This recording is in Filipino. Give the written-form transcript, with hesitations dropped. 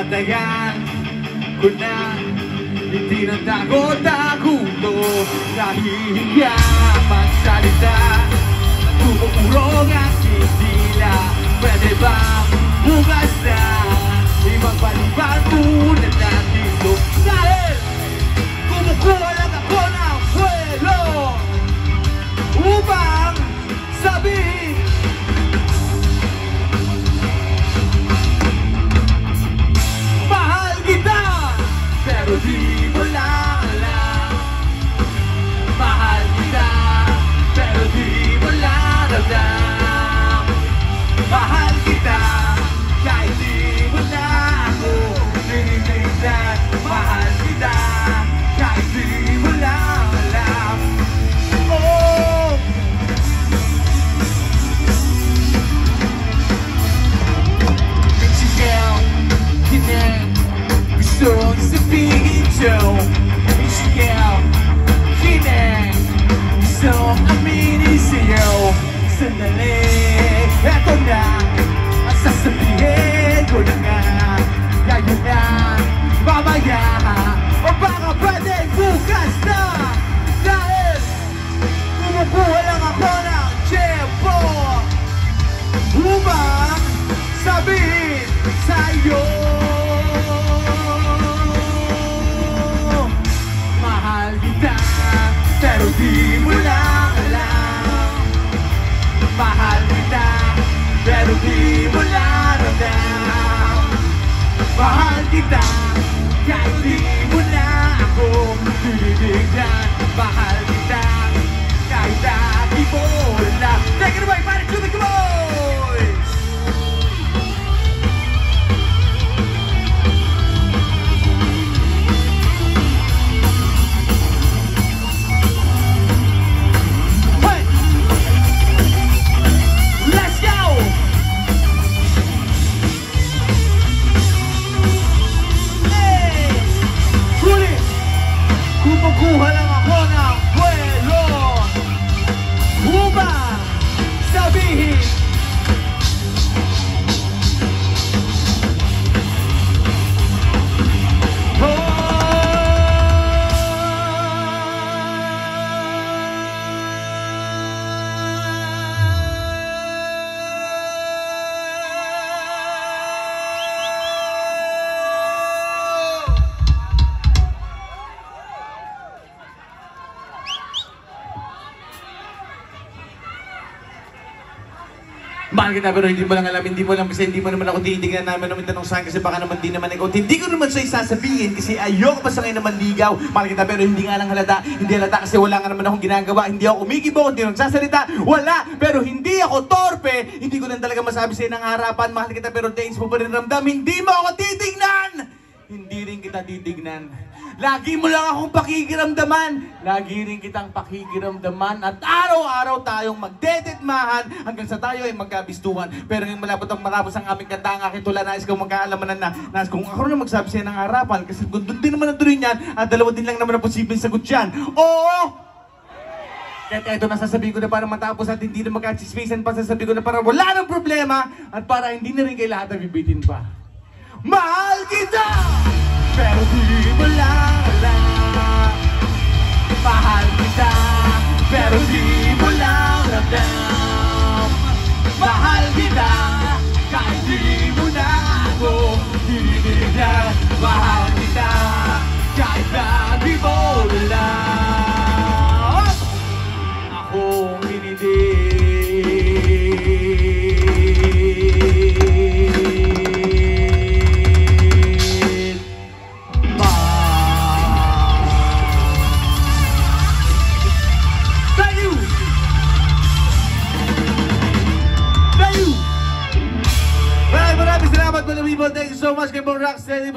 Matayan ko na, hindi na tago-taguto. Nahihiya magsalita, tumukurong ang dila. Pwede bang bukas na ibang paliban muna natin ito? Dahil kumukuha lang ako ng puwelo upang sabihin mahal kita, pero di mo lang alam. Mahal kita, pero di mo lang alam. Mahal kita, kahit di mo na ako tinitignan. Mahal kita, kahit di mo lang alam. Oh! Sigaw, kinang, gustong sabihin siya. Sigaw, kinang, gustong aminin sa'yo. Sandali, eto na ang sasabihin ko na nga. Ngayon na, mamaya, o baka pwede bukas na. Dahil kumukuha lang ako ng tiyempo upang sabihin sa'yo mahal kita, pero di mo lang alam. Mahal kita, pero di mo lang alam. Mahal kita, kahit di mo na ako tinitignan. Mahal kita, kahit di mo lang. Take it away, Panic Jimmy, come on! Kumukuha lang ako ng puwelo upang sabihin mahal kita, pero hindi mo lang alam, hindi mo lang kasi hindi mo naman ako titignan namin naman tanong saan kasi baka naman di naman ikaw. Hindi ko naman sa'yo sasabihin kasi ayoko pa sa ngayon naman ligaw. Mahal kita, pero hindi nga lang halata. Hindi halata kasi wala nga naman akong ginagawa. Hindi ako umigibo, hindi ako nagsasalita. Wala, pero hindi ako torpe. Hindi ko lang talaga masabi sa'yo ng harapan. Mahal kita, pero days mo pa rin ramdam. Hindi mo ako titignan! Hindi rin kita titignan. Lagi mo lang akong pakikiramdaman. Lagi rin kitang pakikiramdaman. At araw-araw tayong magdedetmahan hanggang sa tayo ay magkabistuhan. Pero yung malapot ang matapos ang aming kanta, ang aking tula, nais kong magkaalaman na kung ako na magsabi siya ng harapan. Kasi kung doon din naman ang tuloy niyan, at dalawa din lang naman ang posibleng sagot yan. Oo! Kaya ito nasasabihin ko na para matapos at hindi na magkachismisan pa, sasabihin ko na para wala ng problema at para hindi na rin kayo lahat nabibitin pa. Mahal kita! Pero di mo lang alam. Mahal kita, pero di mo lang alam. Mahal kita, kahit di mo na ako tinitignan. Mahal kita, kahit na di mo alam. Akong hinidig. Thank you so much kay Bong Rocksteady.